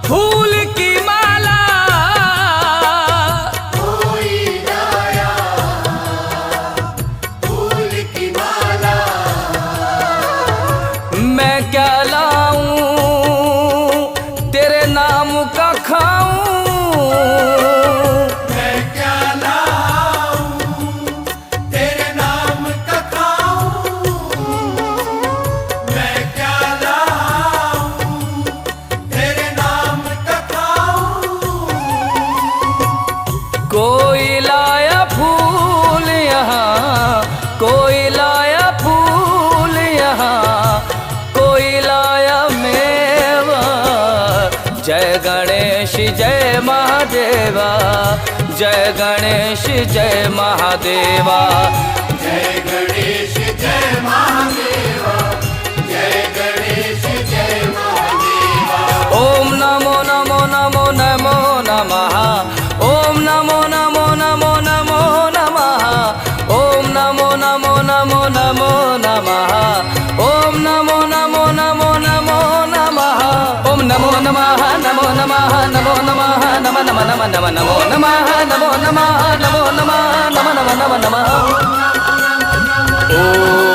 फूल की माला कोई लाया फूल की माला। मैं क्या लाऊं तेरे नाम का खाऊं। मैं क्या लाऊं तेरे नाम का खाऊं। मैं क्या लाऊं तेरे नाम का खाऊं। कोई लाया फूल यहाँ, कोई लाया फूल यहाँ, कोई लाया मेवा। जय गणेश जय महादेवा, जय गणेश जय महादेवा। जय गणेश जय महादेवा। जय गणेश जय महादेवा। ओम नमो नमो नमो नमो नमः। ओम नमो नमो नमो नमो नमः। ओम नमो नमो नमो नमो नमः। ओम नमो नमो नमो नमो नमः। ओम नमो नमः नमो नमः नमो नमः नमः नमः नमः नमः नमो नमः नमो नमः नमो नमः नमः नमः नमः नमः। ओम